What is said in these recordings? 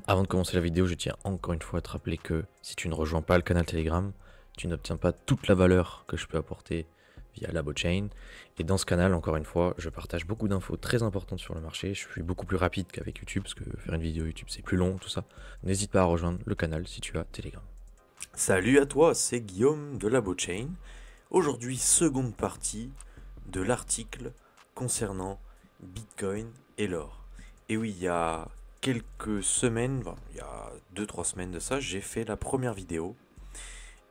Avant de commencer la vidéo, je tiens encore une fois à te rappeler que si tu ne rejoins pas le canal Telegram, tu n'obtiens pas toute la valeur que je peux apporter via la blockchain. Et dans ce canal, encore une fois, je partage beaucoup d'infos très importantes sur le marché. Je suis beaucoup plus rapide qu'avec YouTube, parce que faire une vidéo YouTube c'est plus long, tout ça. N'hésite pas à rejoindre le canal si tu as Telegram. Salut à toi, c'est Guillaume de la Blockchain. Aujourd'hui, seconde partie de l'article concernant Bitcoin et l'or. Et oui, il y a quelques semaines, il y a 2-3 semaines de ça, j'ai fait la première vidéo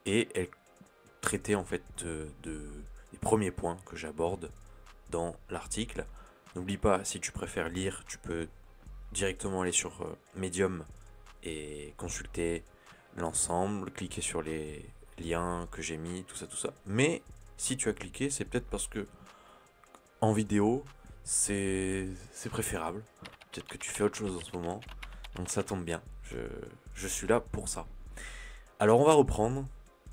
et elle traitait en fait des premiers points que j'aborde dans l'article. N'oublie pas, si tu préfères lire, tu peux directement aller sur Medium et consulter l'ensemble, cliquer sur les liens que j'ai mis, tout ça. Mais si tu as cliqué, c'est peut-être parce que en vidéo, c'est préférable. Peut-être que tu fais autre chose en ce moment. Donc ça tombe bien. Je suis là pour ça. Alors on va reprendre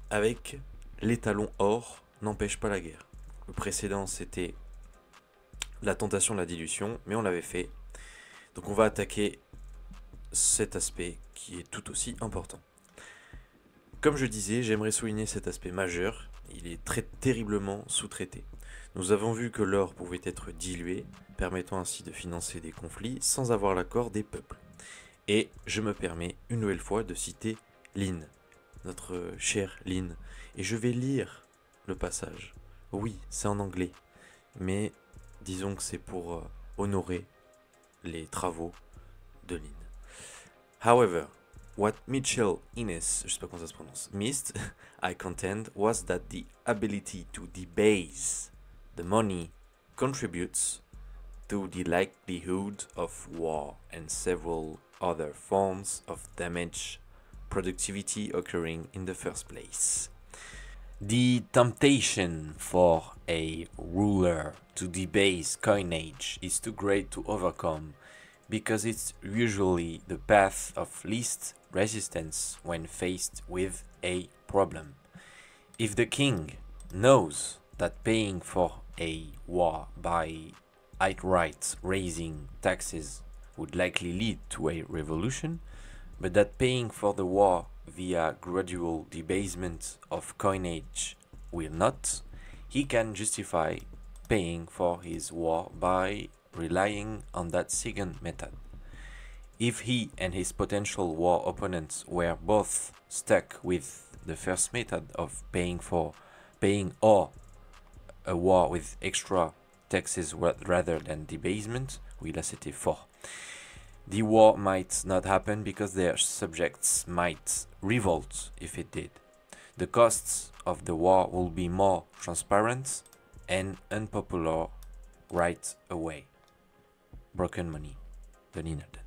avec l'étalon or n'empêche pas la guerre. Le précédent c'était la tentation de la dilution, mais on l'avait fait. Donc on va attaquer cet aspect qui est tout aussi important. Comme je disais, j'aimerais souligner cet aspect majeur, il est très terriblement sous-traité. Nous avons vu que l'or pouvait être dilué, permettant ainsi de financer des conflits sans avoir l'accord des peuples. Et je me permets une nouvelle fois de citer Lynn, notre chère Lynn, et je vais lire le passage. Oui, c'est en anglais, mais disons que c'est pour honorer les travaux de Lynn. However, what Mitchell Innes, je sais pas comment ça se prononce, missed, I contend, was that the ability to debase the money contributes to the likelihood of war and several other forms of damage productivity occurring in the first place. The temptation for a ruler to debase coinage is too great to overcome because it's usually the path of least resistance when faced with a problem. If the king knows that paying for a war by outright raising taxes would likely lead to a revolution, but that paying for the war via gradual debasement of coinage will not, he can justify paying for his war by relying on that second method. If he and his potential war opponents were both stuck with the first method of paying or a war with extra taxes rather than debasement, oui là c'était fort. The war might not happen because their subjects might revolt if it did. The costs of the war will be more transparent and unpopular right away. Broken Money de Linnaden.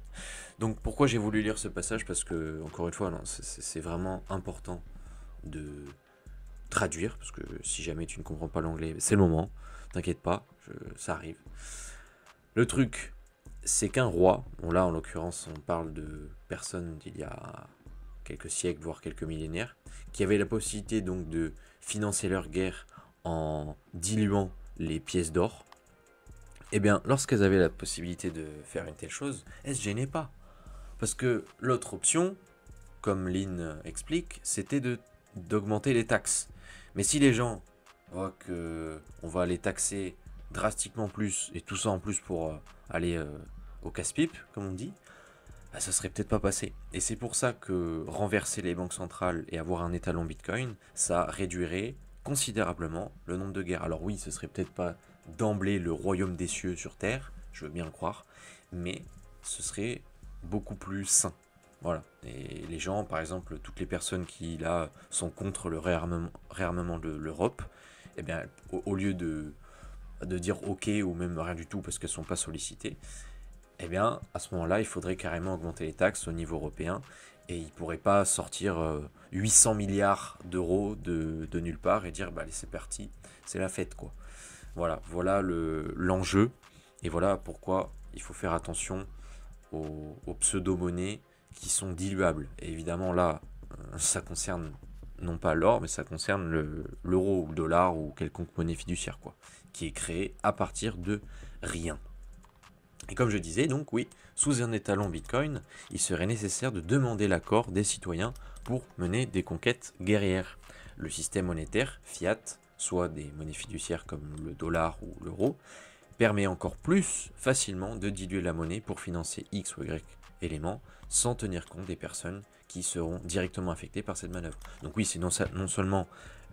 Donc pourquoi j'ai voulu lire ce passage? Parce que, encore une fois, c'est vraiment important de traduire, parce que si jamais tu ne comprends pas l'anglais, c'est le moment, t'inquiète pas, ça arrive. Le truc, c'est qu'un roi, bon là en l'occurrence on parle de personnes d'il y a quelques siècles, voire quelques millénaires, qui avaient la possibilité donc de financer leur guerre en diluant les pièces d'or. Eh bien, lorsqu'elles avaient la possibilité de faire une telle chose, elles ne se gênaient pas. Parce que l'autre option, comme Lynn explique, c'était d'augmenter les taxes. Mais si les gens voient qu'on va les taxer drastiquement plus, et tout ça en plus pour aller au casse-pipe, comme on dit, bah, ça serait peut-être pas passé. Et c'est pour ça que renverser les banques centrales et avoir un étalon Bitcoin, ça réduirait considérablement le nombre de guerres. Alors oui, ce serait peut-être pas d'emblée le royaume des cieux sur Terre, je veux bien le croire, mais ce serait beaucoup plus sain. Voilà. Et les gens, par exemple, toutes les personnes qui là sont contre le réarmement de l'Europe, eh bien, au lieu de dire ok ou même rien du tout parce qu'elles ne sont pas sollicitées, eh bien, à ce moment-là, il faudrait carrément augmenter les taxes au niveau européen et ils ne pourraient pas sortir 800 milliards d'euros de nulle part et dire bah allez c'est parti, c'est la fête quoi. Voilà l'enjeu et voilà pourquoi il faut faire attention aux pseudo-monnaies qui sont diluables. Et évidemment là, ça concerne non pas l'or, mais ça concerne l'euro ou le dollar ou quelconque monnaie fiduciaire quoi, qui est créée à partir de rien. Et comme je disais, donc oui, sous un étalon Bitcoin, il serait nécessaire de demander l'accord des citoyens pour mener des conquêtes guerrières. Le système monétaire, fiat, soit des monnaies fiduciaires comme le dollar ou l'euro, permet encore plus facilement de diluer la monnaie pour financer X ou Y éléments sans tenir compte des personnes qui seront directement affectées par cette manœuvre. Donc oui, c'est non seulement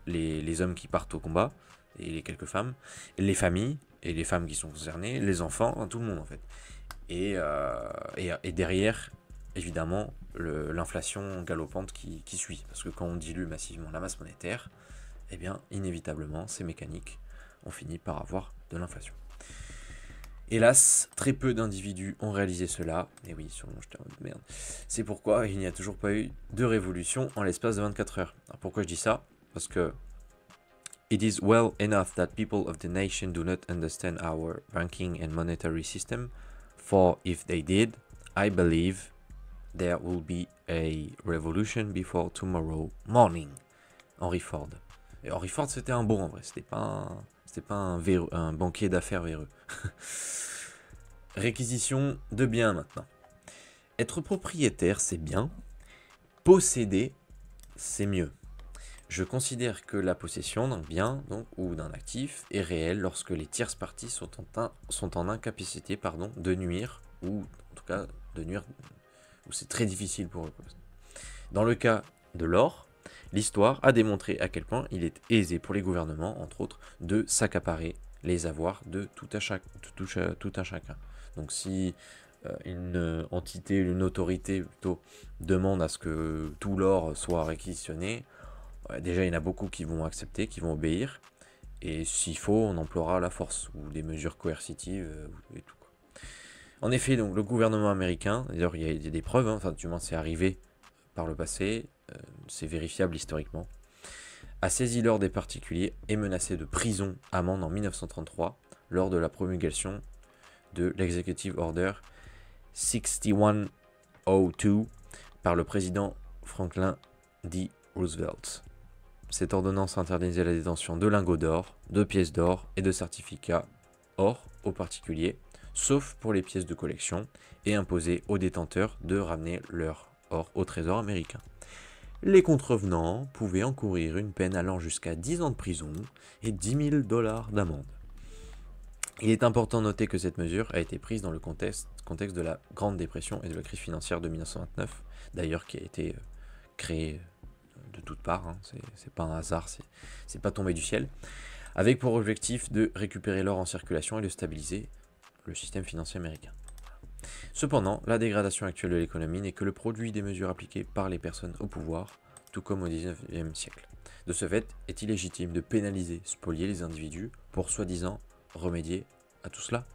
les hommes qui partent au combat, et les quelques femmes, les familles, et les femmes qui sont concernées, les enfants, tout le monde en fait. Et derrière, évidemment, l'inflation galopante qui suit. Parce que quand on dilue massivement la masse monétaire, eh bien, inévitablement, c'est mécanique, on finit par avoir de l'inflation. Hélas, très peu d'individus ont réalisé cela, et oui, sûrement j'étais en mode merde. C'est pourquoi il n'y a toujours pas eu de révolution en l'espace de 24 heures. Alors pourquoi je dis ça? Parce que it is well enough that people of the nation do not understand our banking and monetary system, for if they did, I believe there will be a revolution before tomorrow morning. Henry Ford. Et Henry Ford, c'était un bon en vrai, c'était pas un banquier d'affaires véreux. Réquisition de biens maintenant. Être propriétaire, c'est bien. Posséder, c'est mieux. Je considère que la possession d'un bien ou d'un actif est réelle lorsque les tierces parties sont en incapacité de nuire, ou en tout cas de nuire, ou c'est très difficile pour eux. Dans le cas de l'or, l'histoire a démontré à quel point il est aisé pour les gouvernements, entre autres, de s'accaparer les avoirs de tout un chacun. Donc si une entité, une autorité plutôt, demande à ce que tout l'or soit réquisitionné, déjà il y en a beaucoup qui vont accepter, qui vont obéir, et s'il faut, on emploiera la force, ou des mesures coercitives, et tout. En effet, donc, le gouvernement américain, d'ailleurs il y a des preuves, enfin du moins c'est arrivé par le passé, c'est vérifiable historiquement, a saisi l'or des particuliers et menacé de prison amende en 1933 lors de la promulgation de l'Executive Order 6102 par le président Franklin D. Roosevelt. Cette ordonnance interdisait la détention de lingots d'or, de pièces d'or et de certificats or aux particuliers, sauf pour les pièces de collection, et imposait aux détenteurs de ramener leur or au trésor américain. Les contrevenants pouvaient encourir une peine allant jusqu'à 10 ans de prison et $10 000 d'amende. Il est important de noter que cette mesure a été prise dans le contexte de la Grande Dépression et de la crise financière de 1929, d'ailleurs qui a été créée de toutes parts, hein, c'est pas un hasard, c'est pas tombé du ciel, avec pour objectif de récupérer l'or en circulation et de stabiliser le système financier américain. Cependant, la dégradation actuelle de l'économie n'est que le produit des mesures appliquées par les personnes au pouvoir, tout comme au XIXe siècle. De ce fait, est illégitime de pénaliser, spolier les individus pour soi-disant remédier à tout cela.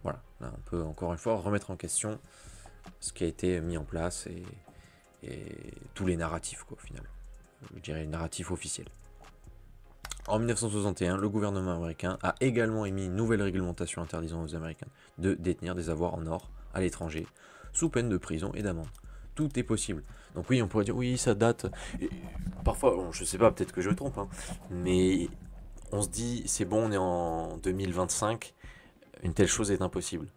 Voilà, là on peut encore une fois remettre en question ce qui a été mis en place et tous les narratifs, quoi, au final. Je dirais les narratifs officiels. En 1961, le gouvernement américain a également émis une nouvelle réglementation interdisant aux Américains de détenir des avoirs en or à l'étranger, sous peine de prison et d'amende. Tout est possible. Donc oui, on pourrait dire, oui, ça date. Et parfois, bon, je sais pas, peut-être que je me trompe, hein, mais on se dit, c'est bon, on est en 2025, une telle chose est impossible.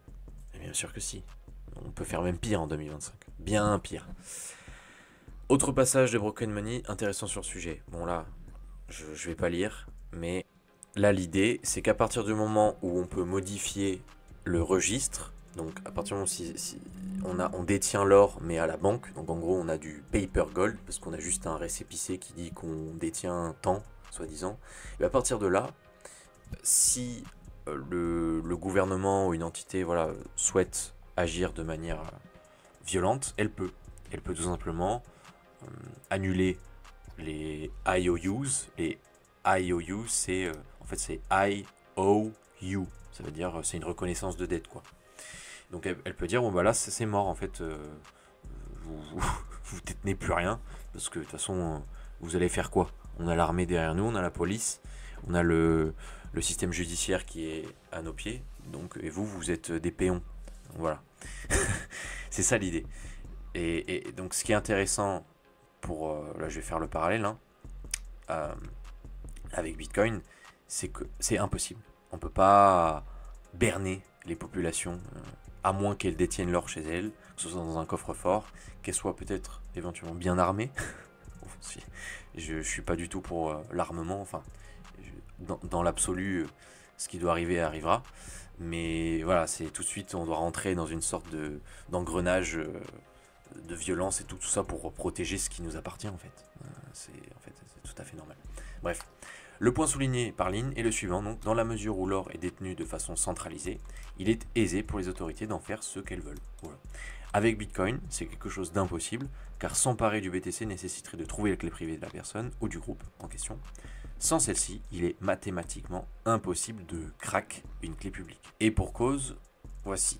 Et bien sûr que si. On peut faire même pire en 2025. Bien pire. Autre passage de Broken Money intéressant sur le sujet. Bon là, je vais pas lire, mais là l'idée, c'est qu'à partir du moment où on peut modifier le registre, donc à partir du moment où si on détient l'or mais à la banque, donc en gros on a du paper gold, parce qu'on a juste un récépissé qui dit qu'on détient tant, soi-disant, et à partir de là, si le gouvernement ou une entité souhaite agir de manière violente, elle peut tout simplement annuler les IOUs. Les IOUs, c'est en fait c'est I-O-U, ça veut dire c'est une reconnaissance de dette, quoi. Donc elle peut dire bon bah là c'est mort en fait, vous détenez plus rien parce que de toute façon vous allez faire quoi? On a l'armée derrière nous, on a la police, on a le système judiciaire qui est à nos pieds, donc et vous êtes des péons. Donc, voilà. C'est ça l'idée. Et donc ce qui est intéressant pour là je vais faire le parallèle avec Bitcoin, c'est que c'est impossible. On peut pas berner les populations à moins qu'elle détienne l'or chez elle, que ce soit dans un coffre-fort, qu'elle soit peut-être éventuellement bien armée. Je suis pas du tout pour l'armement, enfin, dans l'absolu, ce qui doit arriver arrivera. Mais voilà, c'est tout de suite, on doit rentrer dans une sorte d'engrenage de violence et tout ça pour protéger ce qui nous appartient en fait. C'est tout à fait normal. Bref, le point souligné par Lynn est le suivant. Donc, dans la mesure où l'or est détenu de façon centralisée, il est aisé pour les autorités d'en faire ce qu'elles veulent. Voilà. Avec Bitcoin, c'est quelque chose d'impossible, car s'emparer du BTC nécessiterait de trouver la clé privée de la personne ou du groupe en question. Sans celle-ci, il est mathématiquement impossible de crack une clé publique. Et pour cause, voici.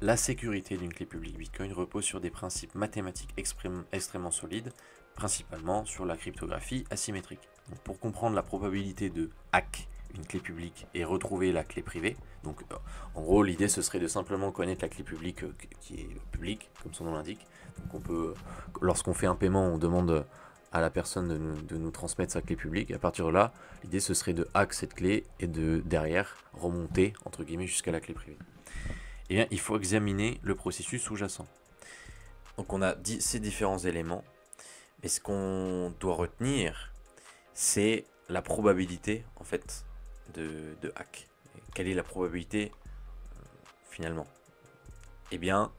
La sécurité d'une clé publique Bitcoin repose sur des principes mathématiques extrêmement solides, principalement sur la cryptographie asymétrique. Donc pour comprendre la probabilité de hack une clé publique et retrouver la clé privée, donc en gros l'idée ce serait de simplement connaître la clé publique qui est publique, comme son nom l'indique. Donc on peut, lorsqu'on fait un paiement, on demande à la personne de nous transmettre sa clé publique. Et à partir de là, l'idée ce serait de hack cette clé et de derrière remonter entre guillemets jusqu'à la clé privée. Et bien il faut examiner le processus sous-jacent. Donc on a dit ces différents éléments, mais ce qu'on doit retenir, c'est la probabilité en fait de hack. Et quelle est la probabilité finalement? Eh bien,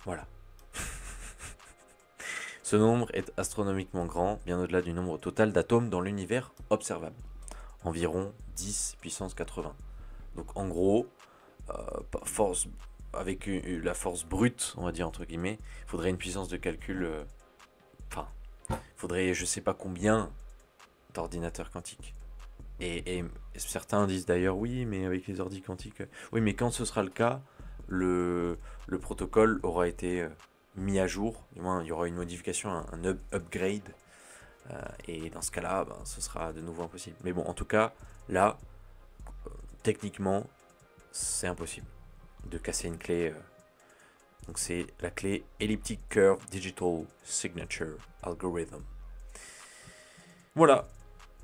voilà. Ce nombre est astronomiquement grand, bien au-delà du nombre total d'atomes dans l'univers observable. Environ 10 puissance 80. Donc en gros, force, avec la force brute, on va dire entre guillemets, il faudrait une puissance de calcul, il faudrait je sais pas combien d'ordinateurs quantiques. Et certains disent d'ailleurs oui, mais avec les ordi quantiques, oui, mais quand ce sera le cas, le protocole aura été mis à jour, du moins il y aura une modification, un upgrade, et dans ce cas-là, ben, ce sera de nouveau impossible. Mais bon, en tout cas, là, techniquement, c'est impossible de casser une clé. Donc c'est la clé Elliptic Curve Digital Signature Algorithm. Voilà.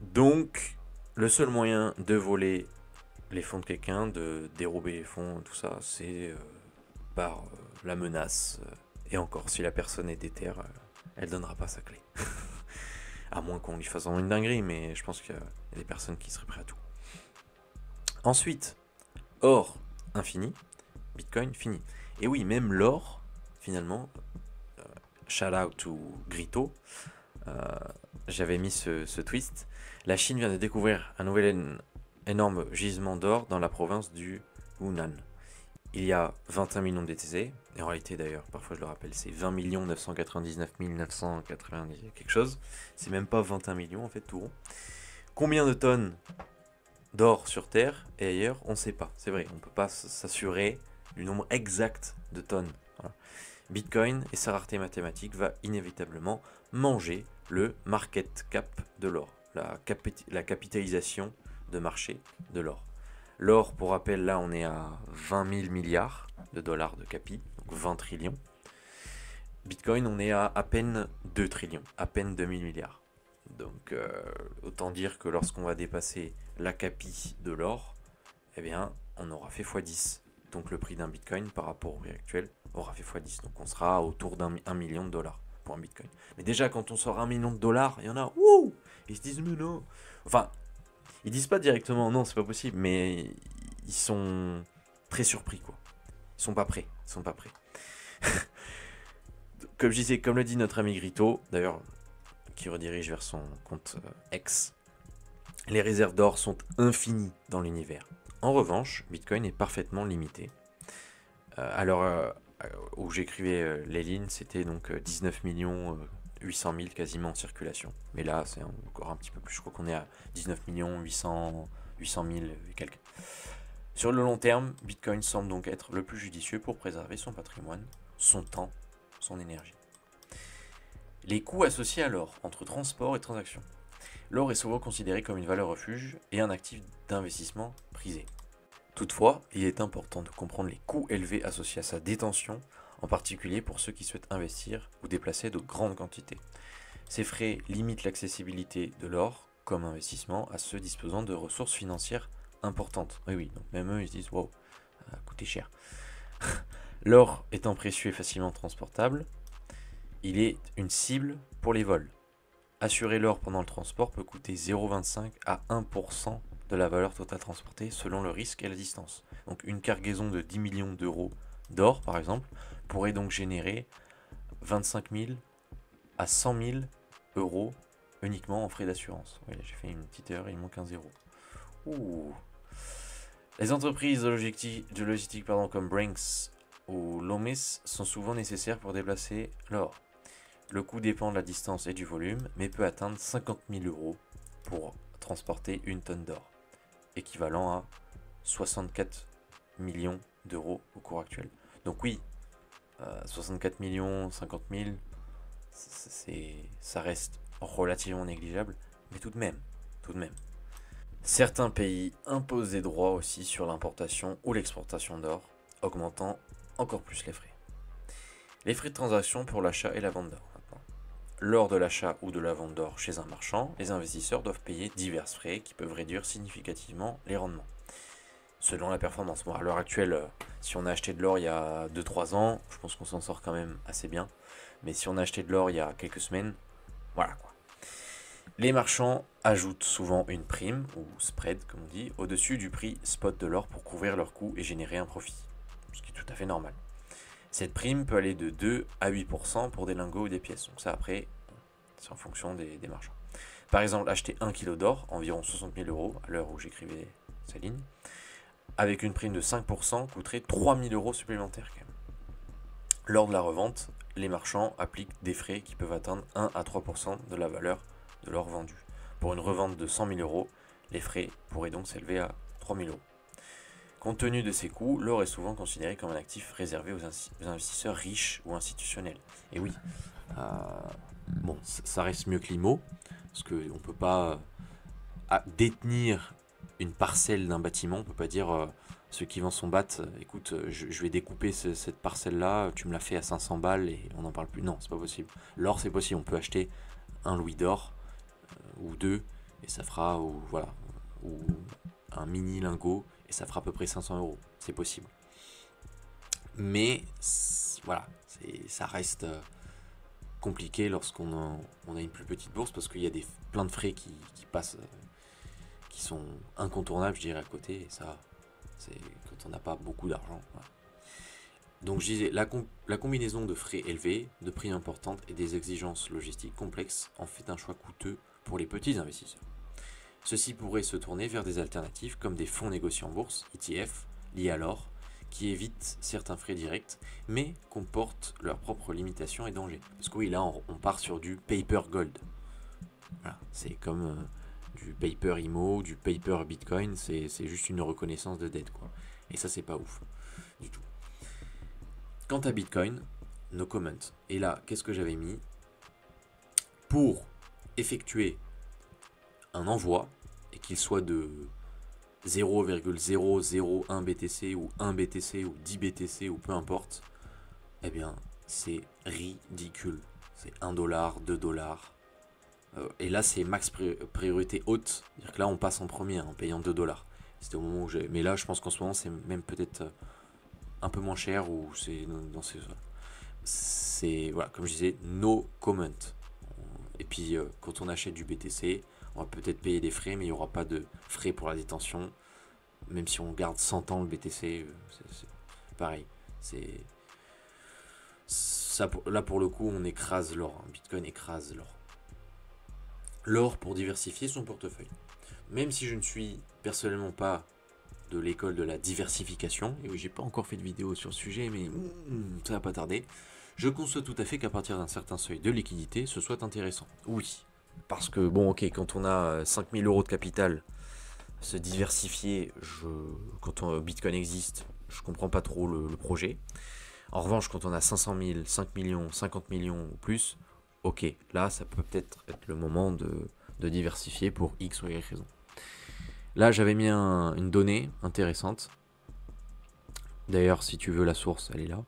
Donc, le seul moyen de voler les fonds de quelqu'un, de dérober les fonds, tout ça, c'est par la menace. Et encore, si la personne est déterre, elle donnera pas sa clé. À moins qu'on lui fasse une dinguerie, mais je pense qu'il y a des personnes qui seraient prêtes à tout. Ensuite, or infini, Bitcoin fini. Et oui, même l'or, finalement, shout out to Grito, j'avais mis ce twist. La Chine vient de découvrir un nouvel énorme gisement d'or dans la province du Hunan. Il y a 21 millions de DTZ, et en réalité d'ailleurs, parfois je le rappelle, c'est 20 999 990 quelque chose. C'est même pas 21 millions en fait, tout rond. Combien de tonnes d'or sur Terre et ailleurs, on ne sait pas. C'est vrai, on ne peut pas s'assurer du nombre exact de tonnes. Voilà. Bitcoin et sa rareté mathématique va inévitablement manger le market cap de l'or, la capitalisation de marché de l'or. L'or, pour rappel, là on est à 20 000 milliards de dollars de capi, donc 20 trillions. Bitcoin, on est à peine 2 trillions, à peine 2000 milliards. Donc autant dire que lorsqu'on va dépasser la capi de l'or, eh bien on aura fait x10. Donc le prix d'un bitcoin par rapport au prix actuel aura fait x10. Donc on sera autour d'1 million de dollars pour un bitcoin. Mais déjà quand on sort 1 million de dollars, il y en a, wouh, ils se disent mais non. Enfin, ils disent pas directement non, c'est pas possible, mais ils sont très surpris quoi. Ils sont pas prêts. Comme je disais, comme le dit notre ami Grito, d'ailleurs, qui redirige vers son compte X, les réserves d'or sont infinies dans l'univers. En revanche, Bitcoin est parfaitement limité. À l'heure où j'écrivais les lignes, c'était donc 19 800 000 quasiment en circulation. Mais là, c'est encore un petit peu plus. Je crois qu'on est à 19 800 000 et quelques. Sur le long terme, Bitcoin semble donc être le plus judicieux pour préserver son patrimoine, son temps, son énergie. Les coûts associés à l'or, entre transport et transaction. L'or est souvent considéré comme une valeur refuge et un actif d'investissement prisé. Toutefois, il est important de comprendre les coûts élevés associés à sa détention, en particulier pour ceux qui souhaitent investir ou déplacer de grandes quantités. Ces frais limitent l'accessibilité de l'or comme investissement à ceux disposant de ressources financières importantes. Oui, donc même eux ils se disent wow, coûter cher. L'or étant précieux et facilement transportable, il est une cible pour les vols. Assurer l'or pendant le transport peut coûter 0,25 à 1% de la valeur totale transportée selon le risque et la distance. Donc une cargaison de 10 millions d'euros d'or, par exemple, pourrait donc générer 25 000 à 100 000 euros uniquement en frais d'assurance. Oui, j'ai fait une petite erreur, il manque un zéro. Ouh. Les entreprises de logistique comme Brinks ou Loomis sont souvent nécessaires pour déplacer l'or. Le coût dépend de la distance et du volume, mais peut atteindre 50 000 euros pour transporter une tonne d'or, équivalent à 64 millions d'euros au cours actuel. Donc oui, 64 millions, 50 000, ça reste relativement négligeable, mais tout de même. Certains pays imposent des droits aussi sur l'importation ou l'exportation d'or, augmentant encore plus les frais. Les frais de transaction pour l'achat et la vente d'or. Lors de l'achat ou de la vente d'or chez un marchand, les investisseurs doivent payer divers frais qui peuvent réduire significativement les rendements. Selon la performance. Bon, à l'heure actuelle, si on a acheté de l'or il y a 2-3 ans, je pense qu'on s'en sort quand même assez bien. Mais si on a acheté de l'or il y a quelques semaines, voilà quoi. Les marchands ajoutent souvent une prime, ou spread comme on dit, au-dessus du prix spot de l'or pour couvrir leurs coûts et générer un profit. Ce qui est tout à fait normal. Cette prime peut aller de 2 à 8% pour des lingots ou des pièces. Donc ça après, c'est en fonction des marchands. Par exemple, acheter 1 kg d'or, environ 60 000 euros à l'heure où j'écrivais sa ligne, avec une prime de 5% coûterait 3 000 euros supplémentaires quand même. Lors de la revente, les marchands appliquent des frais qui peuvent atteindre 1 à 3% de la valeur de l'or vendu. Pour une revente de 100 000 euros, les frais pourraient donc s'élever à 3 000 euros. Compte tenu de ces coûts, l'or est souvent considéré comme un actif réservé aux investisseurs riches ou institutionnels. Et oui, bon, ça reste mieux que l'IMO, parce qu'on ne peut pas détenir une parcelle d'un bâtiment, on ne peut pas dire ceux qui vendent son bat, écoute, je vais découper cette parcelle-là, tu me la fais à 500 balles et on n'en parle plus. Non, c'est pas possible. L'or, c'est possible, on peut acheter un louis d'or ou deux, et ça fera, ou un mini lingot, et ça fera à peu près 500 euros. C'est possible. Mais voilà, ça reste compliqué lorsqu'on a une plus petite bourse, parce qu'il y a plein de frais qui passent, qui sont incontournables, je dirais, à côté, et ça, c'est quand on n'a pas beaucoup d'argent. Voilà. Donc je disais, la combinaison de frais élevés, de prix importants et des exigences logistiques complexes en fait un choix coûteux pour les petits investisseurs. Ceux-ci pourraient se tourner vers des alternatives comme des fonds négociés en bourse, ETF, liés à l'or, qui évitent certains frais directs, mais comportent leurs propres limitations et dangers. Parce que oui, là on part sur du paper gold. Voilà, c'est comme du paper IMO, du paper Bitcoin, c'est juste une reconnaissance de dette, quoi. Et ça, c'est pas ouf du tout. Quant à Bitcoin, no comment. Et là, qu'est-ce que j'avais mis? Pour effectuer un envoi, et qu'il soit de 0,001 BTC ou 1 BTC ou 10 BTC ou peu importe, eh bien, c'est ridicule. C'est 1 $, 2 $. Et là, c'est max priorité haute. C'est-à-dire que là, on passe en premier en payant 2 $. C'était au moment où j'ai. Mais là, je pense qu'en ce moment, c'est même peut-être un peu moins cher, ou c'est dans ces. C'est, voilà, comme je disais, no comment. Et puis, quand on achète du BTC, on va peut-être payer des frais, mais il n'y aura pas de frais pour la détention. Même si on garde 100 ans le BTC, c'est pareil. Là, pour le coup, on écrase l'or. Bitcoin écrase l'or. L'or pour diversifier son portefeuille. Même si je ne suis personnellement pas de l'école de la diversification, et oui, j'ai pas encore fait de vidéo sur le sujet, mais ça va pas tarder, je conçois tout à fait qu'à partir d'un certain seuil de liquidité, ce soit intéressant. Oui, parce que bon, ok, quand on a 5000 euros de capital, se diversifier, quand Bitcoin existe, je comprends pas trop le projet. En revanche, quand on a 500 000, 5 millions, 50 millions ou plus, ok, là, ça peut peut-être être le moment de diversifier pour X ou Y raison. Là, j'avais mis une donnée intéressante. D'ailleurs, si tu veux la source, elle est là.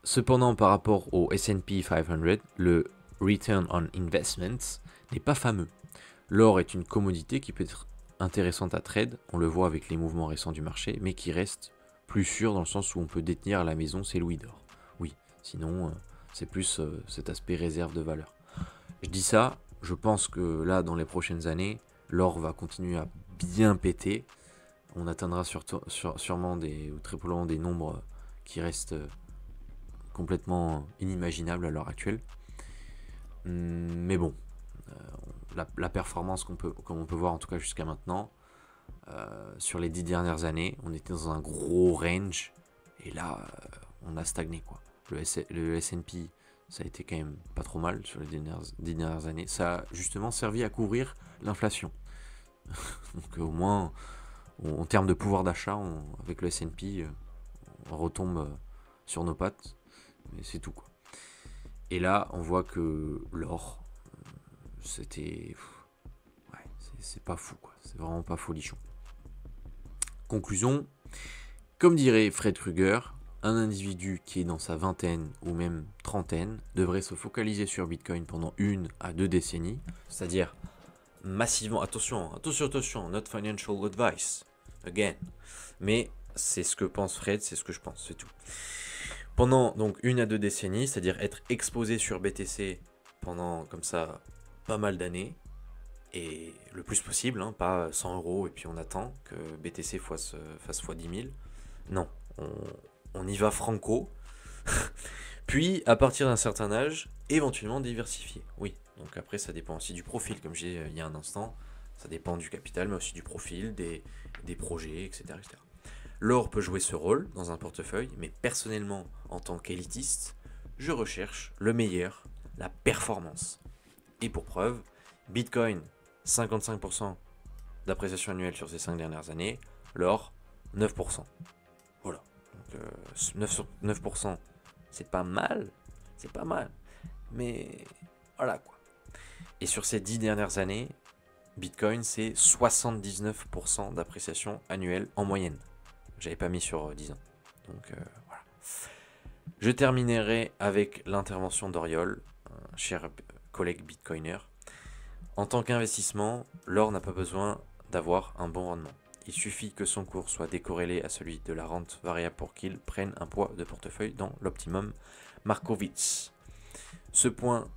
Cependant, par rapport au S&P 500, le Return on Investment n'est pas fameux. L'or est une commodité qui peut être intéressante à trade, on le voit avec les mouvements récents du marché, mais qui reste plus sûr dans le sens où on peut détenir à la maison ses louis d'or. Oui, sinon c'est plus cet aspect réserve de valeur. Je dis ça, je pense que là dans les prochaines années, l'or va continuer à bien péter. On atteindra sûrement ou très probablement des nombres qui restent complètement inimaginables à l'heure actuelle. Mais bon, la performance comme on peut voir en tout cas jusqu'à maintenant, sur les 10 dernières années, on était dans un gros range et là on a stagné quoi. Le S&P, ça a été quand même pas trop mal sur les 10 dernières années. Ça a justement servi à couvrir l'inflation. Donc au moins, en termes de pouvoir d'achat, avec le S&P, on retombe sur nos pattes, mais c'est tout quoi. Et là, on voit que l'or, c'était... Ouais, c'est pas fou quoi, c'est vraiment pas folichon. Conclusion, comme dirait Fred Krueger, un individu qui est dans sa vingtaine ou même trentaine devrait se focaliser sur Bitcoin pendant 1 à 2 décennies, c'est-à-dire massivement, attention, not financial advice, again, mais c'est ce que pense Fred, c'est ce que je pense, c'est tout. Pendant donc 1 à 2 décennies, c'est-à-dire être exposé sur BTC pendant comme ça pas mal d'années, et le plus possible, hein, pas 100 € et puis on attend que BTC fasse x 10 000. Non, on y va franco. Puis à partir d'un certain âge, éventuellement diversifier. Oui, donc après ça dépend aussi du profil, comme j'ai dit il y a un instant, ça dépend du capital, mais aussi du profil, des projets, etc., etc. L'or peut jouer ce rôle dans un portefeuille, mais personnellement, en tant qu'élitiste, je recherche le meilleur, la performance. Et pour preuve, Bitcoin, 55% d'appréciation annuelle sur ces 5 dernières années, l'or, 9%. Voilà. Donc 9%, c'est pas mal, mais voilà quoi. Et sur ces 10 dernières années, Bitcoin, c'est 79% d'appréciation annuelle en moyenne. J'avais pas mis sur 10 ans. Donc voilà. Je terminerai avec l'intervention d'Oriol, un cher collègue bitcoiner. En tant qu'investissement, l'or n'a pas besoin d'avoir un bon rendement. Il suffit que son cours soit décorrélé à celui de la rente variable pour qu'il prenne un poids de portefeuille dans l'optimum Markowitz. Ce point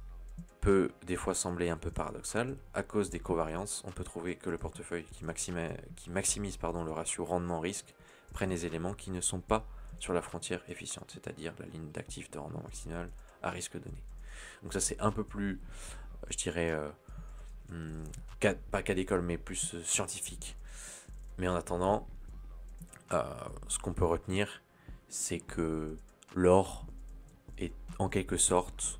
peut des fois sembler un peu paradoxal. À cause des covariances, on peut trouver que le portefeuille qui maximise le ratio rendement-risque prenne les éléments qui ne sont pas sur la frontière efficiente, c'est-à-dire la ligne d'actif de rendement maximal à risque donné. Donc ça c'est un peu plus, je dirais, pas cas d'école, mais plus scientifique. Mais en attendant, ce qu'on peut retenir, c'est que l'or est en quelque sorte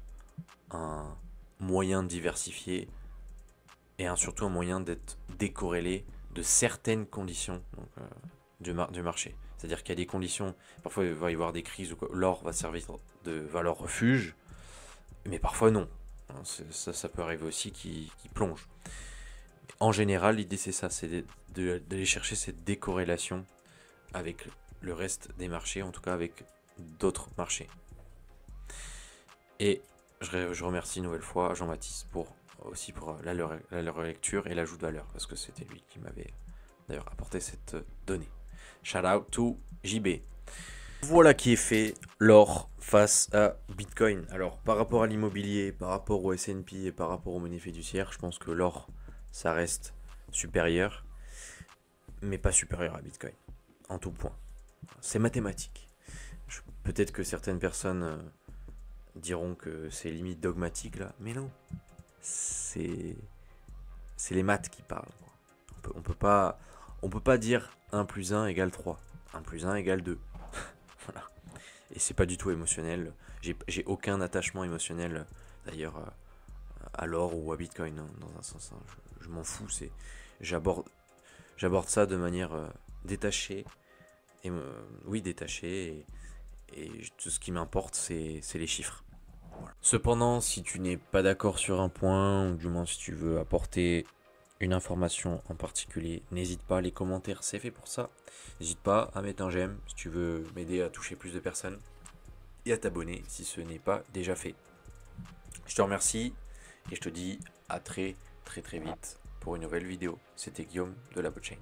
un moyen de diversifier et surtout un moyen d'être décorrélé de certaines conditions du marché. C'est-à-dire qu'il y a des conditions, parfois il va y avoir des crises où l'or va servir de valeur refuge, mais parfois non. Ça peut arriver aussi qui plonge. En général, l'idée c'est ça, c'est d'aller chercher cette décorrélation avec le reste des marchés, en tout cas avec d'autres marchés. Et je remercie une nouvelle fois Jean-Baptiste pour la lecture et l'ajout de valeur, parce que c'était lui qui m'avait d'ailleurs apporté cette donnée. Shout out to JB. Voilà qui est fait, l'or face à Bitcoin. Alors par rapport à l'immobilier, par rapport au S&P et par rapport aux monnaies fiduciaires, je pense que l'or ça reste supérieur, mais pas supérieur à Bitcoin en tout point. C'est mathématique. Peut-être que certaines personnes diront que c'est limite dogmatique là, mais non, c'est les maths qui parlent quoi. On peut pas dire 1 plus 1 égale 3, 1 plus 1 égale 2. Voilà. Et c'est pas du tout émotionnel, j'ai aucun attachement émotionnel d'ailleurs à l'or ou à Bitcoin, hein, dans un sens, hein. Je m'en fous, j'aborde ça de manière détachée, détachée, et tout ce qui m'importe c'est les chiffres. Voilà. Cependant, si tu n'es pas d'accord sur un point, ou du moins si tu veux apporter une information en particulier, n'hésite pas, les commentaires c'est fait pour ça. N'hésite pas à mettre un j'aime si tu veux m'aider à toucher plus de personnes, et à t'abonner si ce n'est pas déjà fait. Je te remercie et je te dis à très vite pour une nouvelle vidéo. C'était Guillaume de la blockchain.